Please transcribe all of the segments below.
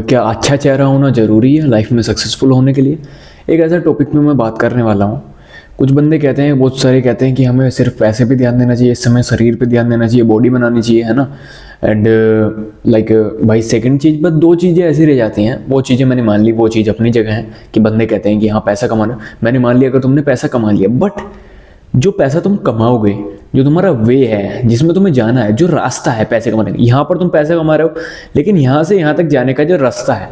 क्या अच्छा चेहरा होना ज़रूरी है लाइफ में सक्सेसफुल होने के लिए? एक ऐसा टॉपिक में मैं बात करने वाला हूँ। कुछ बंदे कहते हैं, बहुत सारे कहते हैं कि हमें सिर्फ पैसे पे ध्यान देना चाहिए, इस समय शरीर पे ध्यान देना चाहिए, बॉडी बनानी चाहिए, है ना। एंड लाइक भाई सेकंड चीज़, बस दो चीज़ें ऐसी रह जाती हैं। वो चीज़ें मैंने मान ली, वो चीज़ अपनी जगह है कि बंदे कहते हैं कि हाँ पैसा कमाना, मैंने मान लिया अगर तुमने पैसा कमा लिया, बट जो पैसा तुम कमाओगे, जो तुम्हारा वे है जिसमें तुम्हें जाना है, जो रास्ता है पैसे कमाने का, यहाँ पर तुम पैसे कमा रहे हो, लेकिन यहाँ से यहाँ तक जाने का जो रास्ता है,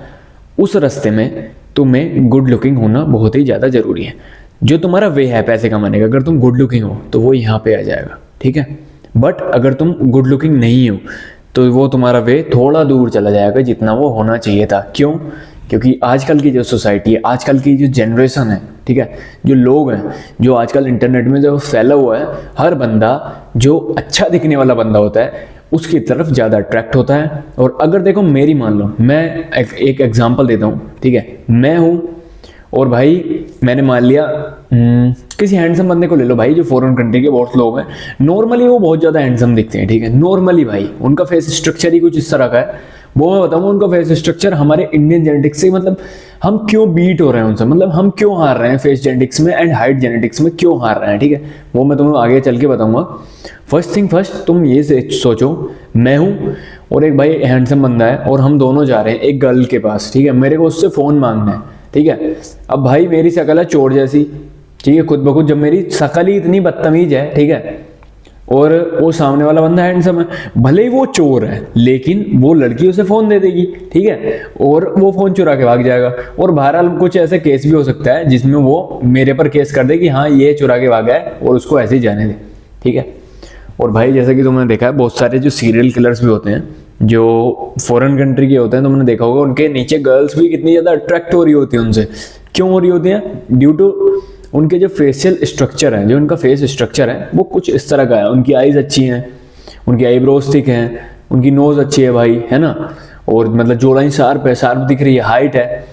उस रास्ते में तुम्हें गुड लुकिंग होना बहुत ही ज़्यादा ज़रूरी है। जो तुम्हारा वे है पैसे कमाने का, अगर तुम गुड लुकिंग हो तो वो यहाँ पे आ जाएगा, ठीक है। बट अगर तुम गुड लुकिंग नहीं हो तो वो तुम्हारा वे थोड़ा दूर चला जाएगा जितना वो होना चाहिए था। क्यों? क्योंकि आजकल की जो सोसाइटी है, आजकल की जो जनरेशन है, ठीक है, जो लोग हैं, जो आजकल इंटरनेट में जो फैला हुआ है, हर बंदा जो अच्छा दिखने वाला बंदा होता है उसकी तरफ ज़्यादा अट्रैक्ट होता है। और अगर देखो मेरी मान लो, मैं एक एग्जांपल देता हूँ, ठीक है। मैं हूँ और भाई मैंने मान लिया किसी हैंडसम बंदे को ले लो भाई, जो फॉरेन कंट्री के बहुत लोग हैं, नॉर्मली वो बहुत ज़्यादा हैंडसम दिखते हैं, ठीक है। नॉर्मली भाई उनका फेस स्ट्रक्चर ही कुछ इस तरह का है। वो मैं बताऊँ, उनका फेस स्ट्रक्चर हमारे इंडियन जेनेटिक्स से, मतलब हम क्यों बीट हो रहे हैं उनसे, मतलब हम क्यों हार रहे हैं फेस जेनेटिक्स में एंड हाइट जेनेटिक्स में, क्यों हार रहे हैं, ठीक है। वो मैं तुम्हें आगे चल के बताऊंगा। फर्स्ट थिंग फर्स्ट, तुम ये सोचो, मैं हूँ और एक भाई हैंडसम बंदा है और हम दोनों जा रहे हैं एक गर्ल के पास, ठीक है। मेरे को उससे फ़ोन मांगना है, ठीक है। अब भाई मेरी शक्ल है चोर जैसी, ठीक है, खुद ब खुद, जब मेरी शक्ल ही इतनी बदतमीज है, ठीक है, और वो सामने वाला बंदा हैंडसम है, भले ही वो चोर है लेकिन वो लड़की उसे फ़ोन दे देगी, ठीक है, और वो फ़ोन चुरा के भाग जाएगा। और बहरहाल कुछ ऐसे केस भी हो सकता है जिसमें वो मेरे पर केस कर दे कि हाँ ये चुरा के भागा है और उसको ऐसे ही जाने दे, ठीक है। और भाई जैसा कि तुमने देखा है, बहुत सारे जो सीरियल किलर्स भी होते हैं जो फॉरेन कंट्री के होते हैं, तुमने देखा होगा उनके नीचे गर्ल्स भी कितनी ज़्यादा अट्रैक्ट हो रही होती है उनसे। क्यों हो रही होती हैं? ड्यू टू उनके जो फेशियल स्ट्रक्चर है, जो उनका फेस स्ट्रक्चर है वो कुछ इस तरह का है। उनकी आईज अच्छी हैं, उनकी आईब्रोज थिक हैं, उनकी नोज़ अच्छी है भाई, है ना, और मतलब जोड़ाई शार्प है, शार्प दिख रही है, हाइट है।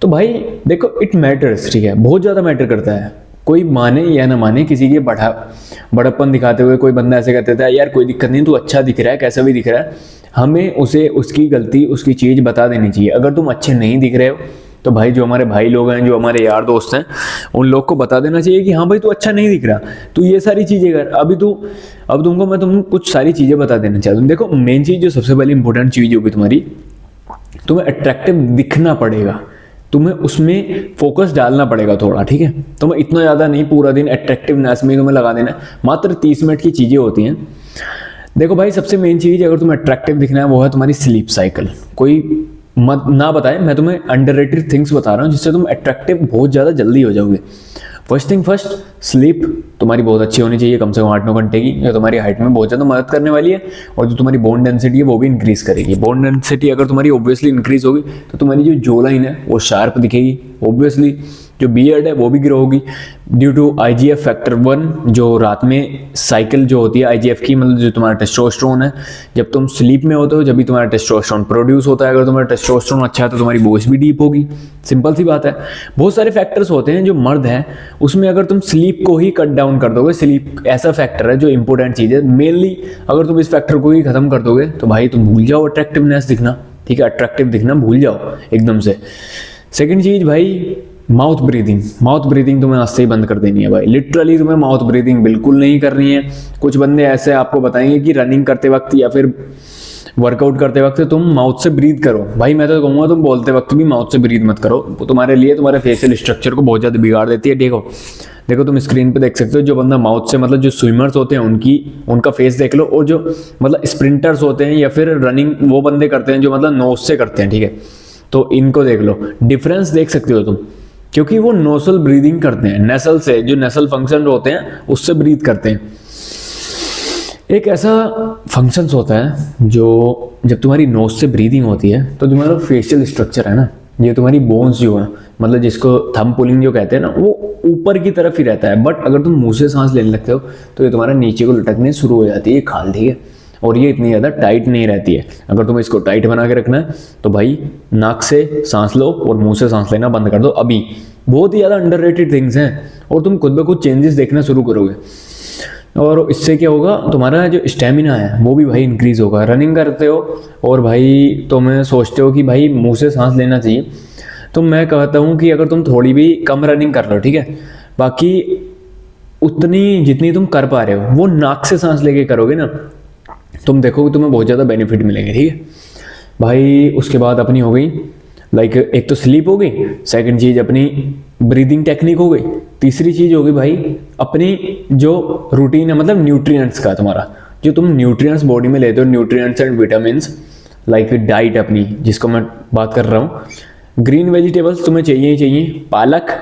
तो भाई देखो इट मैटर्स, ठीक है, बहुत ज़्यादा मैटर करता है। कोई माने या ना माने, किसी के बड़प्पन दिखाते हुए कोई बंदा ऐसे कहता है यार कोई दिक्कत नहीं, तू अच्छा दिख रहा है, कैसा भी दिख रहा है, हमें उसे उसकी गलती, उसकी चीज़ बता देनी चाहिए। अगर तुम अच्छे नहीं दिख रहे हो तो भाई जो हमारे भाई लोग हैं, जो हमारे यार दोस्त हैं, उन लोग को बता देना चाहिए कि हाँ भाई तू अच्छा नहीं दिख रहा, तू ये सारी चीज़ें कर। अब तुमको मैं कुछ सारी चीज़ें बता देना चाहता हूँ। देखो मेन चीज़ जो सबसे पहले इंपॉर्टेंट चीज़ होगी तुम्हारी, तुम्हें अट्रैक्टिव दिखना पड़ेगा, तुम्हें उसमें फोकस डालना पड़ेगा थोड़ा, ठीक है। तुम्हें इतना ज़्यादा नहीं पूरा दिन अट्रैक्टिवनेस में तुम्हें लगा देना, मात्र 30 मिनट की चीज़ें होती हैं। देखो भाई सबसे मेन चीज़ अगर तुम्हें अट्रैक्टिव दिखना है वो है तुम्हारी स्लीप साइकिल। कोई मत ना बताए, मैं तुम्हें अंडररेटेड थिंग्स बता रहा हूँ जिससे तुम अट्रैक्टिव बहुत ज़्यादा जल्दी हो जाओगे। फर्स्ट थिंग फर्स्ट, स्लीप तुम्हारी बहुत अच्छी होनी चाहिए, कम से कम 8-9 घंटे की, जो तुम्हारी हाइट में बहुत ज़्यादा मदद करने वाली है। और जो तुम्हारी बोन डेंसिटी है वो भी इंक्रीज़ करेगी। बोन डेंसिटी अगर तुम्हारी ऑब्वियसली इंक्रीज़ होगी तो तुम्हारी जो जो लाइन है वो शार्प दिखेगी, ऑब्वियसली जो बियर्ड है वो भी ग्रो होगी ड्यू टू IGF फैक्टर 1, जो रात में साइकिल जो होती है IGF की, मतलब जो तुम्हारा टेस्टोस्टेरोन है, जब तुम स्लीप में होते हो जब भी तुम्हारा टेस्टोस्टेरोन प्रोड्यूस होता है। अगर तुम्हारा टेस्टोस्टेरोन अच्छा है तो तुम्हारी वॉइस भी डीप होगी, सिंपल सी बात है। बहुत सारे फैक्टर्स होते हैं जो मर्द हैं, उसमें अगर तुम स्लीप को ही कट डाउन कर दोगे, स्लीप ऐसा फैक्टर है जो इंपॉर्टेंट चीज़ है मेनली, अगर तुम इस फैक्टर को ही खत्म कर दोगे तो भाई तुम भूल जाओ अट्रैक्टिवनेस दिखना, ठीक है, अट्रैक्टिव दिखना भूल जाओ एकदम से। सेकेंड चीज़ भाई माउथ ब्रीदिंग तुम्हें आज से ही बंद कर देनी है भाई, लिटरली तुम्हें माउथ ब्रीदिंग बिल्कुल नहीं करनी है। कुछ बंदे ऐसे आपको बताएंगे कि रनिंग करते वक्त या फिर वर्कआउट करते वक्त तुम माउथ से ब्रीद करो। भाई मैं तो कहूँगा तुम बोलते वक्त भी माउथ से ब्रीद मत करो, वो तुम्हारे लिए तुम्हारे फेशियल स्ट्रक्चर को बहुत ज़्यादा बिगाड़ देती है। देखो तुम स्क्रीन पे देख सकते हो, जो बंदा माउथ से, मतलब जो स्विमर्स होते हैं उनका फेस देख लो, और जो मतलब स्प्रिंटर्स होते हैं या फिर रनिंग वो बंदे करते हैं जो मतलब नोज से करते हैं, ठीक है, तो इनको देख लो, डिफरेंस देख सकते हो तुम, क्योंकि वो नोसल ब्रीदिंग करते हैं, नेसल से, जो नेसल फंक्शन होते हैं उससे ब्रीथ करते हैं। एक ऐसा फंक्शंस होता है जो जब तुम्हारी नोज से ब्रीदिंग होती है तो तुम्हारा फेशियल स्ट्रक्चर है ना, ये तुम्हारी बोन्स जो है, मतलब जिसको थंब पुलिंग जो कहते हैं ना, वो ऊपर की तरफ ही रहता है। बट अगर तुम मुंह से सांस लेने लगते हो तो ये तुम्हारा नीचे को लटकने शुरू हो जाती है खाल, ठीक है, और ये इतनी ज़्यादा टाइट नहीं रहती है। अगर तुम्हें इसको टाइट बना के रखना है तो भाई नाक से सांस लो और मुंह से सांस लेना बंद कर दो। अभी बहुत ही ज़्यादा अंडररेटेड थिंग्स हैं और तुम खुद ब खुद चेंजेस देखना शुरू करोगे। और इससे क्या होगा, तुम्हारा जो स्टेमिना है वो भी भाई इंक्रीज होगा। रनिंग करते हो और भाई तुम्हें सोचते हो कि भाई मुंह से सांस लेना चाहिए, तो मैं कहता हूँ कि अगर तुम थोड़ी भी कम रनिंग कर लो, ठीक है, बाकी उतनी जितनी तुम कर पा रहे हो वो नाक से सांस लेके करोगे ना, तुम देखोगे तुम्हें बहुत ज़्यादा बेनिफिट मिलेंगे, ठीक है भाई। उसके बाद अपनी हो गई लाइक एक तो स्लीप हो गई, सेकंड चीज़ अपनी ब्रीदिंग टेक्निक हो गई, तीसरी चीज़ हो गई भाई अपनी जो रूटीन है, मतलब न्यूट्रिएंट्स का, तुम्हारा जो तुम न्यूट्रिएंट्स बॉडी में लेते हो, nutrients and vitamins, like diet अपनी जिसको मैं बात कर रहा हूँ। ग्रीन वेजिटेबल्स तुम्हें चाहिए ही चाहिए, पालक,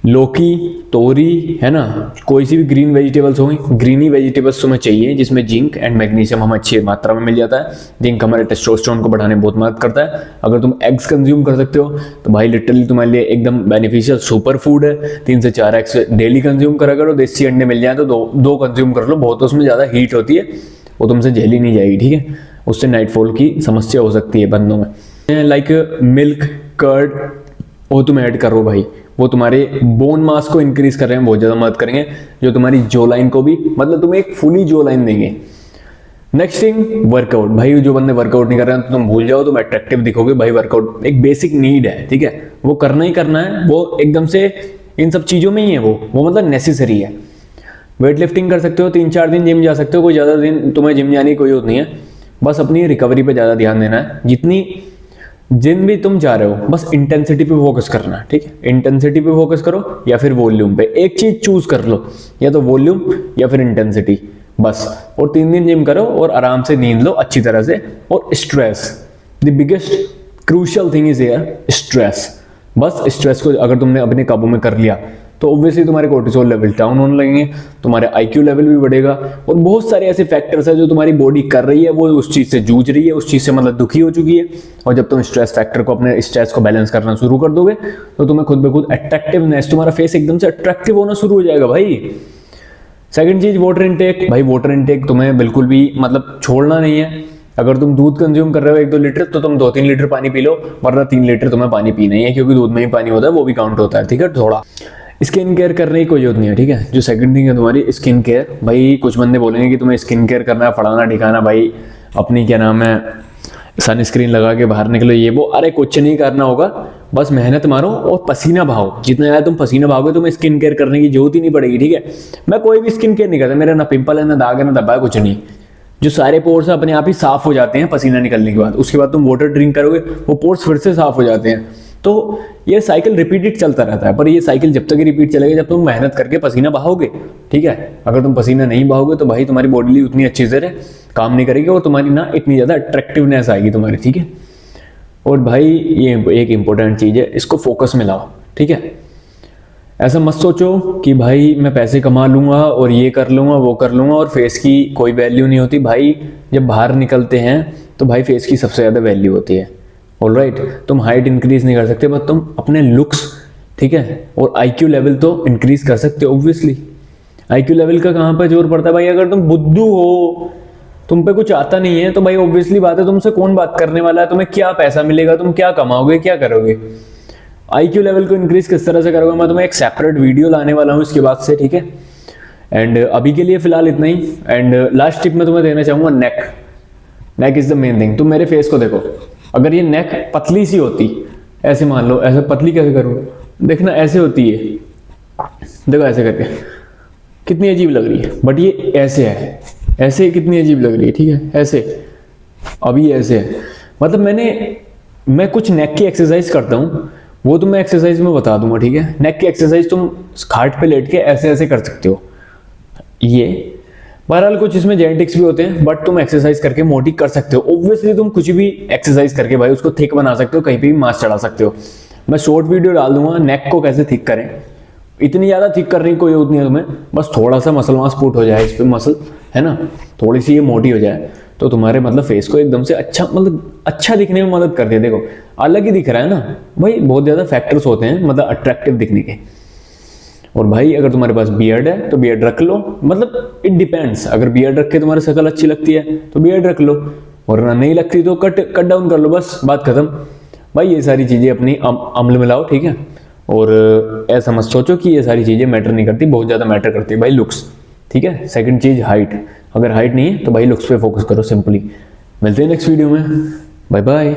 लौकी, तोरी, है ना, कोई सी भी ग्रीन वेजिटेबल्स होंगी, ग्रीनी वेजिटेबल्स तुम्हें चाहिए जिसमें जिंक एंड मैग्नीशियम हमें अच्छी मात्रा में मिल जाता है। जिंक हमारे टेस्टोस्टेरोन को बढ़ाने में बहुत मदद करता है। अगर तुम एग्स कंज्यूम कर सकते हो तो भाई लिटरली तुम्हारे लिए एकदम बेनिफिशियल सुपर फूड है। 3 से 4 एग्स डेली कंज्यूम करा करो, देसी अंडे मिल जाए तो दो कंज्यूम कर लो, बहुत उसमें ज़्यादा हीट होती है, वो तुमसे झेली नहीं जाएगी, ठीक है, उससे नाइटफॉल की समस्या हो सकती है बंदों में। लाइक मिल्क, कर्ड वो तुम ऐड करो भाई, वो तुम्हारे बोन मास को इंक्रीज कर रहे हैं, बहुत ज़्यादा मदद करेंगे, जो तुम्हारी जो लाइन को भी, मतलब तुम्हें एक फुली जो लाइन देंगे। नेक्स्ट थिंग वर्कआउट, भाई जो बंदे वर्कआउट नहीं कर रहे हैं तो तुम भूल जाओ, तुम अट्रैक्टिव दिखोगे भाई। वर्कआउट एक बेसिक नीड है, ठीक है, वो करना ही करना है, वो एकदम से इन सब चीज़ों में ही है, वो मतलब नेसेसरी है। वेट लिफ्टिंग कर सकते हो, 3-4 दिन जिम जा सकते हो, कोई ज़्यादा दिन तुम्हें जिम जाने की कोई जरूरत नहीं है, बस अपनी रिकवरी पे ज़्यादा ध्यान देना है। जिन भी तुम जा रहे हो बस इंटेंसिटी पे फोकस करना है, ठीक है, इंटेंसिटी पे फोकस करो या फिर वॉल्यूम पे, एक चीज चूज कर लो, या तो वॉल्यूम या फिर इंटेंसिटी बस। और 3 दिन जिम करो और आराम से नींद लो अच्छी तरह से। और stress, the biggest crucial thing is here stress. बस स्ट्रेस को अगर तुमने अपने काबू में कर लिया तो ऑब्वियसली तुम्हारे कोर्टिसोल लेवल डाउन होने लगेंगे, तुम्हारे आईक्यू लेवल भी बढ़ेगा, और बहुत सारे ऐसे फैक्टर्स है जो तुम्हारी बॉडी कर रही है, वो उस चीज से जूझ रही है, उस चीज से मतलब दुखी हो चुकी है। और जब तुम स्ट्रेस फैक्टर को, अपने स्ट्रेस को बैलेंस करना शुरू कर दोगे तो तुम्हें खुद ब खुद अट्रैक्टिवनेस, तुम्हारा फेस एकदम से अट्रैक्टिव होना शुरू हो जाएगा भाई। सेकंड चीज वाटर इनटेक, भाई वाटर इनटेक तुम्हें बिल्कुल भी मतलब छोड़ना नहीं है। अगर तुम दूध कंज्यूम कर रहे हो 1-2 लीटर तो तुम 2-3 लीटर पानी पी लो, वरना 3 लीटर तुम्हें पानी पीना ही है, क्योंकि दूध में ही पानी होता है, वो भी काउंट होता है, ठीक है। थोड़ा स्किन केयर करने की कोई जरूरत नहीं है, ठीक है। जो सेकंड थिंग है तुम्हारी स्किन केयर, भाई कुछ बंदे बोलेंगे कि तुम्हें स्किन केयर करना है, फलाना ठिकाना, भाई अपनी क्या नाम है सनस्क्रीन लगा के बाहर निकलो, ये वो, अरे कुछ नहीं करना होगा, बस मेहनत मारो और पसीना बहाओ। जितना ज़्यादा तुम पसीना बहाओगे तुम्हें स्किन केयर करने की जरूरत ही नहीं पड़ेगी, ठीक है। मैं कोई भी स्किन केयर नहीं करता, मेरा ना पिंपल है, ना दाग है, ना धब्बा है, कुछ नहीं। जो सारे पोर्स अपने आप ही साफ हो जाते हैं पसीना निकलने के बाद, उसके बाद तुम वाटर ड्रिंक करोगे वो पोर्स फिर से साफ हो जाते हैं। तो ये साइकिल रिपीटेड चलता रहता है, पर ये साइकिल जब तक ही रिपीट चलेगा जब तुम मेहनत करके पसीना बहाओगे, ठीक है। अगर तुम पसीना नहीं बहाओगे तो भाई तुम्हारी बॉडी उतनी अच्छी से काम नहीं करेगी और तुम्हारी ना इतनी ज़्यादा अट्रैक्टिवनेस आएगी तुम्हारी, ठीक है। और भाई ये एक इंपॉर्टेंट चीज़ है, इसको फोकस में लाओ, ठीक है। ऐसा मत सोचो कि भाई मैं पैसे कमा लूंगा और ये कर लूंगा वो कर लूंगा और फेस की कोई वैल्यू नहीं होती। भाई जब बाहर निकलते हैं तो भाई फेस की सबसे ज़्यादा वैल्यू होती है। ऑलराइट, तुम हाइट इंक्रीज नहीं कर सकते बट तुम अपने लुक्स, ठीक है, और आईक्यू लेवल तो इंक्रीज कर सकते हो। ऑब्वियसली आईक्यू लेवल का कहाँ पर जोर पड़ता है भाई, अगर तुम बुद्धू हो, तुम पे कुछ आता नहीं है, तो भाई ऑब्वियसली बात है तुमसे कौन बात करने वाला है, तुम्हें क्या पैसा मिलेगा, तुम क्या कमाओगे, क्या करोगे। आईक्यू लेवल को इंक्रीज किस तरह से करोगे, मैं तुम्हें एक सेपरेट वीडियो लाने वाला हूँ इसके बाद से, ठीक है। एंड अभी के लिए फिलहाल इतना ही। एंड लास्ट टिप मैं तुम्हें देना चाहूंगा, neck is the main thing. तुम मेरे फेस को देखो, अगर ये नेक पतली सी होती, ऐसे मान लो, ऐसे पतली कैसे करूँ, देखना ऐसे होती है, देखो ऐसे करके कितनी अजीब लग रही है, बट ये ऐसे है, ऐसे कितनी अजीब लग रही है, ठीक है, ऐसे, अभी ऐसे है। मतलब मैं कुछ नेक की एक्सरसाइज करता हूँ, वो तो मैं एक्सरसाइज में बता दूंगा, ठीक है। नेक की एक्सरसाइज तुम खाट पे लेट के ऐसे ऐसे कर सकते हो, ये बहरहाल कुछ इसमें जेनेटिक्स भी होते हैं, बट तुम एक्सरसाइज करके मोटी कर सकते हो। ऑब्वियसली तुम कुछ भी एक्सरसाइज करके भाई उसको थिक बना सकते हो, कहीं पे भी मास चढ़ा सकते हो। मैं शॉर्ट वीडियो डाल दूंगा नेक को कैसे थिक करें, इतनी ज़्यादा थिक करने की कोई जरूरत नहीं है तुम्हें, बस थोड़ा सा मसल मास पुट हो जाए इस पर, मसल है ना, थोड़ी सी ये मोटी हो जाए तो तुम्हारे मतलब फेस को एकदम से अच्छा, मतलब अच्छा दिखने में मदद करती है। देखो अलग ही दिख रहा है ना भाई, बहुत ज़्यादा फैक्टर्स होते हैं मतलब अट्रैक्टिव दिखने के। और भाई अगर तुम्हारे पास बियर्ड है तो बियर्ड रख लो, मतलब इट डिपेंड्स, अगर बियर्ड रख के तुम्हारी शक्ल अच्छी लगती है तो बियर्ड रख लो, और नहीं लगती तो कट डाउन कर लो, बस बात खत्म। भाई ये सारी चीज़ें अपनी अमल में लाओ, ठीक है। और ऐसा मत सोचो कि ये सारी चीज़ें मैटर नहीं करती, बहुत ज़्यादा मैटर करती है भाई लुक्स, ठीक है। सेकंड चीज़ हाइट, अगर हाइट नहीं है तो भाई लुक्स पे फोकस करो सिंपली। मिलते हैं नेक्स्ट वीडियो में, बाय बाय।